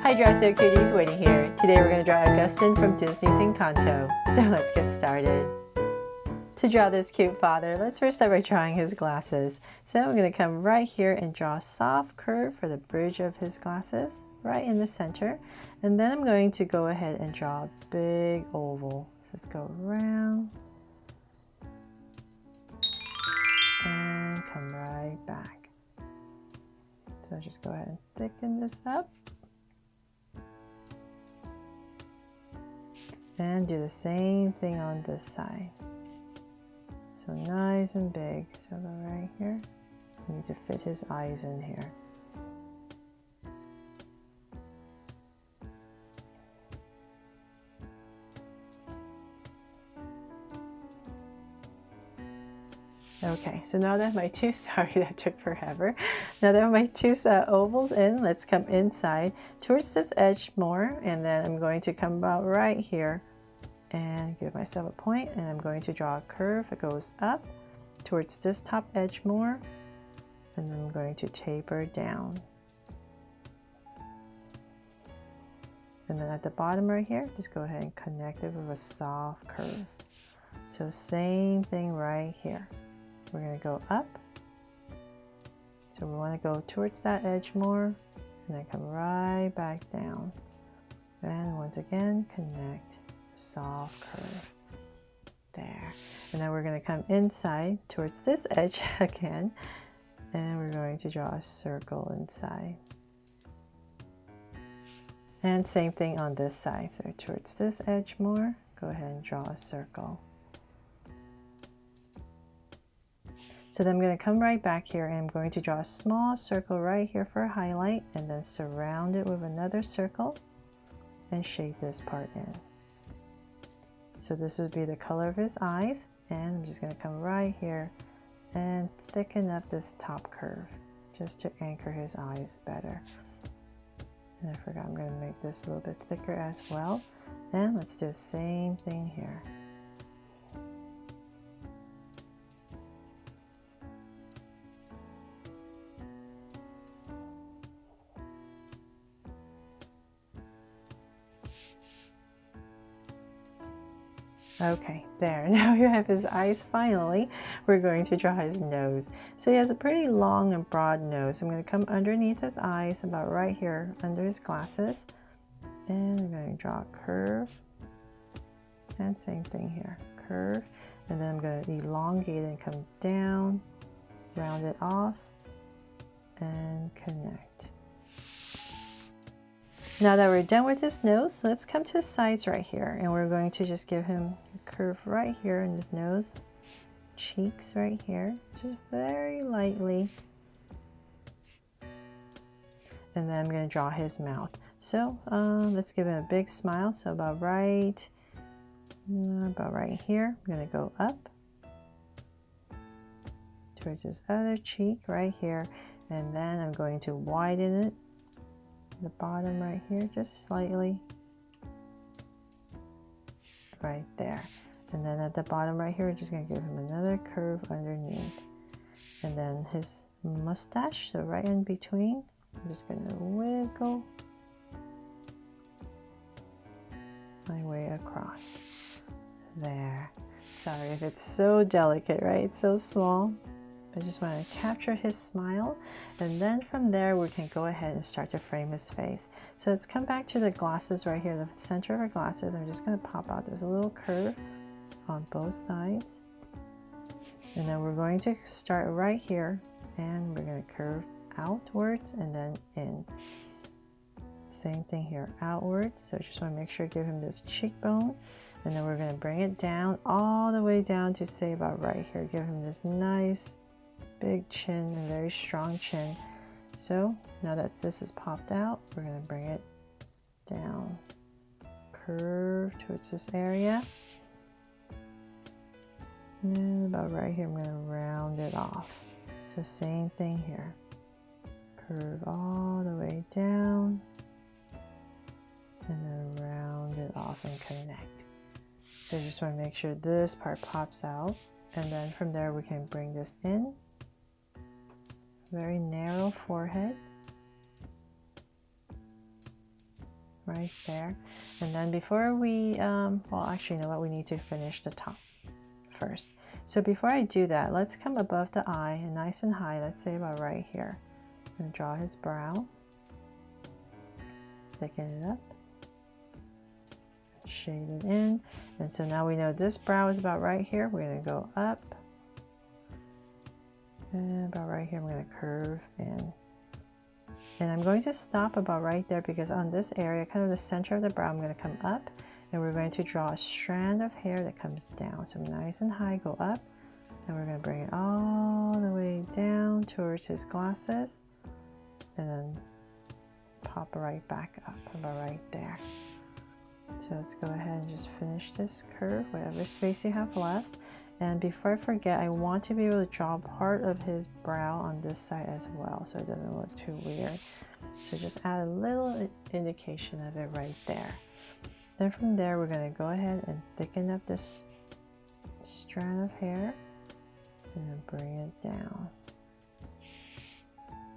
Hi Draw So Cuties, Winnie here. Today we're going to draw Agustin from Disney's Encanto. So let's get started. To draw this cute father, let's first start by drawing his glasses. So I'm going to come right here and draw a soft curve for the bridge of his glasses, right in the center. And then I'm going to go ahead and draw a big oval. So let's go around and come right back. So just go ahead and thicken this up. And do the same thing on this side. So nice and big. So go right here. You need to fit his eyes in here. Okay, so now that my two, sorry that took forever. Now that my two ovals in, let's come inside towards this edge more, and then I'm going to come about right here and give myself a point, and I'm going to draw a curve that goes up towards this top edge more, and then I'm going to taper down. And then at the bottom right here, just go ahead and connect it with a soft curve. So same thing right here. We're going to go up. So we want to go towards that edge more, and then come right back down. And once again, connect. Soft curve there, and then we're going to come inside towards this edge again, and we're going to draw a circle inside, and same thing on this side. So towards this edge more, go ahead and draw a circle. So then I'm going to come right back here, and I'm going to draw a small circle right here for a highlight, and then surround it with another circle and shade this part in. So this would be the color of his eyes, and I'm just going to come right here and thicken up this top curve just to anchor his eyes better. And I forgot, I'm going to make this a little bit thicker as well. And let's do the same thing here. Okay, there, now you have his eyes. Finally, we're going to draw his nose. So he has a pretty long and broad nose. I'm going to come underneath his eyes, about right here under his glasses. And I'm going to draw a curve. And same thing here, curve. And then I'm going to elongate and come down, round it off, and connect. Now that we're done with his nose, let's come to the sides right here, and we're going to just give him a curve right here in his nose, cheeks right here, just very lightly. And then I'm going to draw his mouth. So let's give him a big smile. So about right here, I'm going to go up towards his other cheek right here, and then I'm going to widen it. The bottom right here, just slightly, right there. And then at the bottom right here, we're just going to give him another curve underneath. And then his mustache, so right in between, I'm just going to wiggle my way across. There. Sorry if it's so delicate, right? It's so small. I just want to capture his smile, and then from there we can go ahead and start to frame his face. So let's come back to the glasses right here, the center of our glasses. I'm just going to pop out this little curve on both sides, and then we're going to start right here, and we're going to curve outwards and then in. Same thing here, outwards. So I just want to make sure to give him this cheekbone, and then we're going to bring it down all the way down to say about right here. Give him this nice big chin and very strong chin. So now that this is popped out, we're going to bring it down, curve towards this area, and then about right here I'm going to round it off. So same thing here, curve all the way down, and then round it off and connect. So I just want to make sure this part pops out, and then from there we can bring this in. Very narrow forehead. right there. And then before we, well, actually, you know what? We need to finish the top first. So before I do that, let's come above the eye and nice and high. Let's say about right here. I'm going to draw his brow. Thicken it up. Shade it in. And so now we know this brow is about right here. We're going to go up. And about right here, I'm going to curve in. And I'm going to stop about right there because on this area, kind of the center of the brow, I'm going to come up and we're going to draw a strand of hair that comes down. So nice and high, go up, and we're going to bring it all the way down towards his glasses and then pop right back up about right there. So let's go ahead and just finish this curve, whatever space you have left. And before I forget, I want to be able to draw part of his brow on this side as well, so it doesn't look too weird. So just add a little indication of it right there. Then from there, we're going to go ahead and thicken up this strand of hair and then bring it down.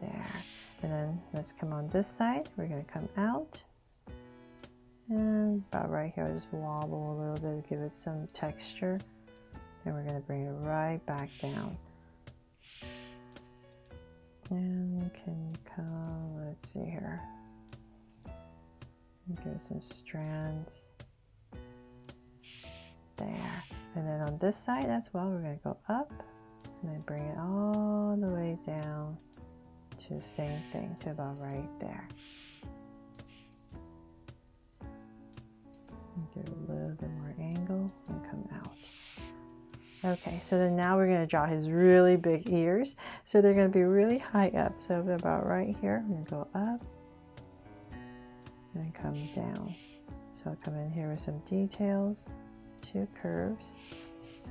There. And then let's come on this side. We're going to come out. And about right here, I'll just wobble a little bit to give it some texture. And we're going to bring it right back down. And we can come, let's see here. Give it some strands. There. And then on this side as well, we're going to go up and then bring it all the way down to the same thing, to about right there. Give it a little bit more angle and come out. Okay, so then now we're going to draw his really big ears. So they're going to be really high up. So about right here, we're going to go up and come down. So I'll come in here with some details, 2 curves,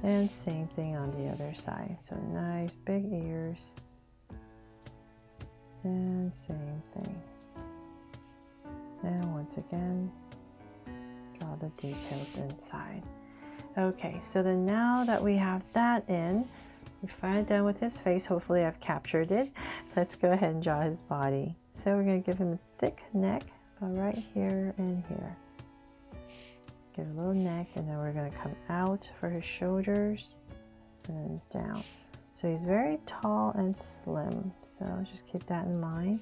and same thing on the other side. So nice big ears, and same thing. And once again, draw the details inside. Okay, so then now that we have that in, we're finally done with his face. Hopefully I've captured it. Let's go ahead and draw his body. So we're going to give him a thick neck about right here and here. Give a little neck, and then we're going to come out for his shoulders and then down. So he's very tall and slim, so just keep that in mind.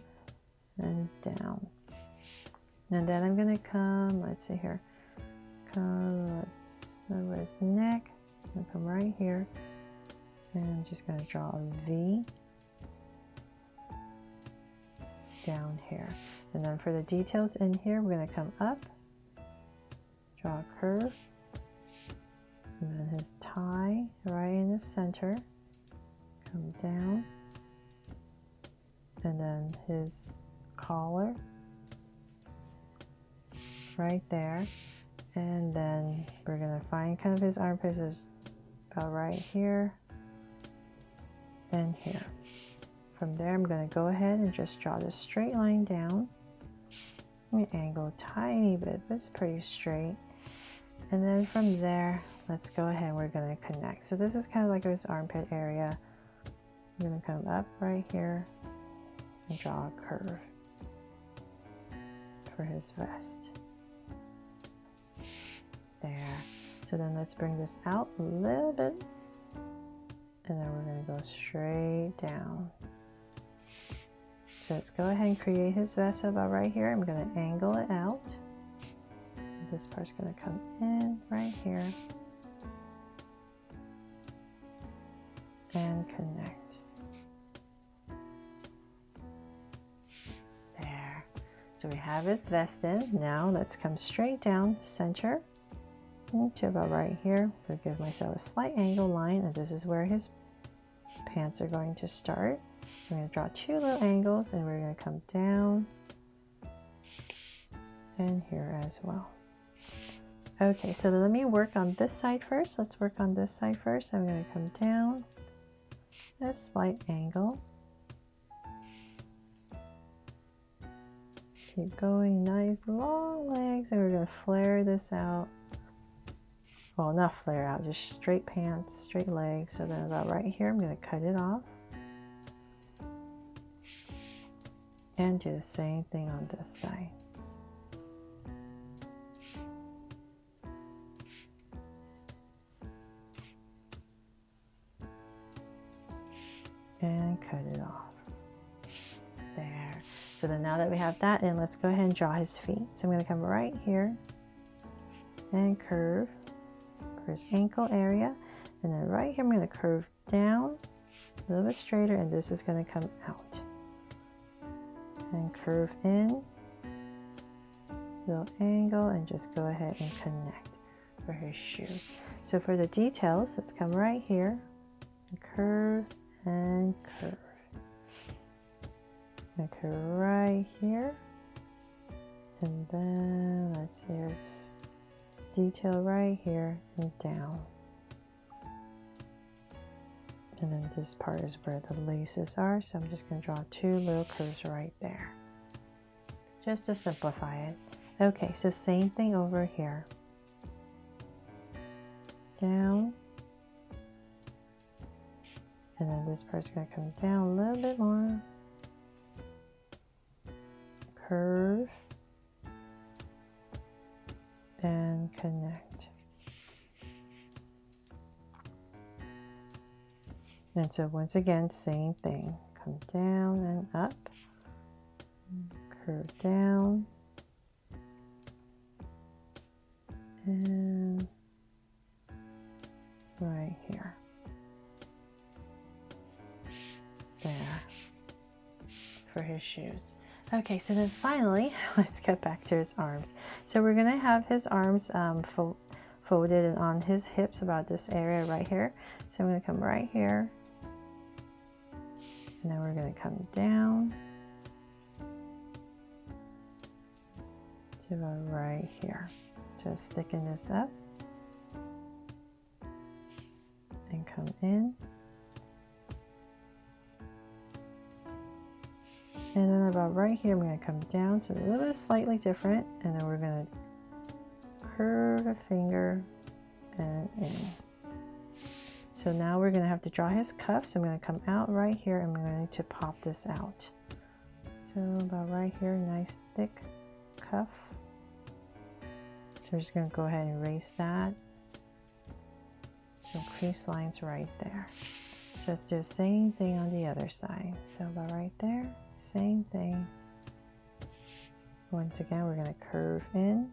And down. And then I'm going to come, let's see here, let's remember his neck. I'm going to come right here, and I'm just going to draw a V down here. And then for the details in here, we're going to come up, draw a curve, and then his tie right in the center, come down, and then his collar right there. And then we're going to find kind of his armpits is about right here and here. From there, I'm going to go ahead and just draw this straight line down. Let me angle a tiny bit, but it's pretty straight. And then from there, let's go ahead and we're going to connect. So this is kind of like his armpit area. I'm going to come up right here and draw a curve for his vest. There. So then let's bring this out a little bit, and then we're going to go straight down. So let's go ahead and create his vest about right here. I'm going to angle it out. This part's going to come in right here and connect. There. So we have his vest in. Now let's come straight down center to about right here. I'm going to give myself a slight angle line, and this is where his pants are going to start. So I'm going to draw 2 little angles, and we're going to come down and here as well. Okay, so let me work on this side first. Let's work on this side first. I'm going to come down a slight angle. Keep going, nice long legs, and we're going to flare this out. Well, not flare out, just straight pants, straight legs. So then about right here, I'm going to cut it off. And do the same thing on this side. and cut it off. There. So then now that we have that in, let's go ahead and draw his feet. So I'm going to come right here and curve for his ankle area. And then right here, I'm going to curve down a little bit straighter, and this is going to come out. And curve in, little angle, and just go ahead and connect for his shoe. So for the details, let's come right here and curve and curve. And curve right here. And then let's see, here's detail right here and down. And then this part is where the laces are, so I'm just going to draw 2 little curves right there, just to simplify it. Okay, so same thing over here. Down. And then this part's going to come down a little bit more. Curve. And connect. And so once again, same thing. Come down and up. Curve down. And right here. There. For his shoes. Okay, so then finally, let's get back to his arms. So we're going to have his arms folded and on his hips, about this area right here. So I'm going to come right here. And then we're going to come down to about right here. Just thicken this up and come in. And then about right here, I'm going to come down to a little bit slightly different. And then we're going to curve a finger and in. So now we're going to have to draw his cuff. So I'm going to come out right here and I'm going to pop this out. So about right here, nice thick cuff. So we're just going to go ahead and erase that. Some crease lines right there. So let's do the same thing on the other side. So about right there, same thing. Once again, we're going to curve in.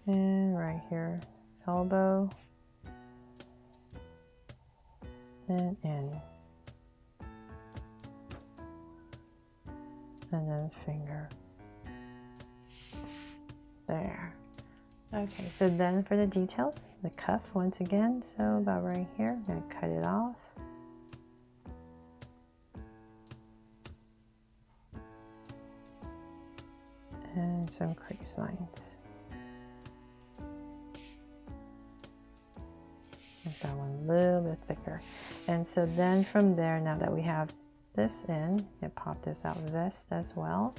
And right here, elbow, and in, and then finger. There. Okay, so then for the details, the cuff once again, so about right here, I'm going to cut it off. And some crease lines. Make that one a little bit thicker. And so then from there, now that we have this in, and pop this out vest as well.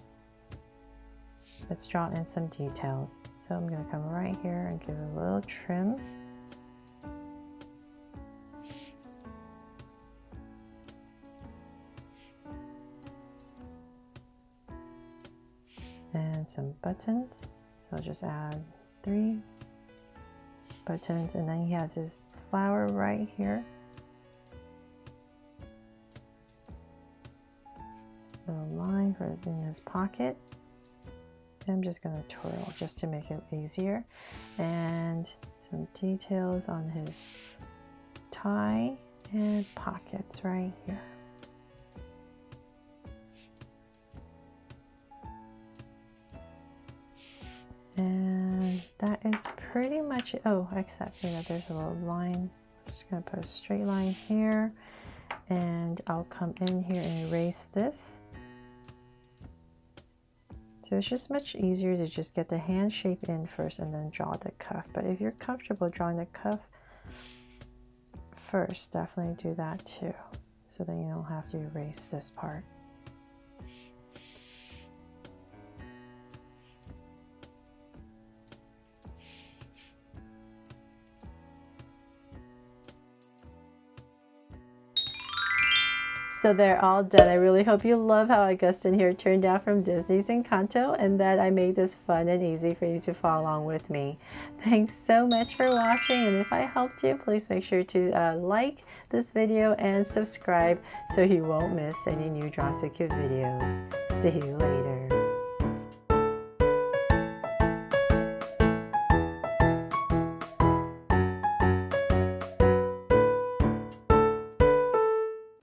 Let's draw in some details. So I'm going to come right here and give it a little trim. And some buttons. So I'll just add 3 buttons, and then he has his flower right here. Little line for in his pocket. I'm just going to twirl just to make it easier. And some details on his tie and pockets right here. And that is pretty much it. Oh, except there's a little line. I'm just going to put a straight line here. And I'll come in here and erase this. So it's just much easier to just get the hand shape in first and then draw the cuff. But if you're comfortable drawing the cuff first, definitely do that too. So then you don't have to erase this part. So they're all done. I really hope you love how Agustin here turned out from Disney's Encanto, and that I made this fun and easy for you to follow along with me. Thanks so much for watching, and if I helped you, please make sure to like this video and subscribe so you won't miss any new Drawsicute videos. See you later.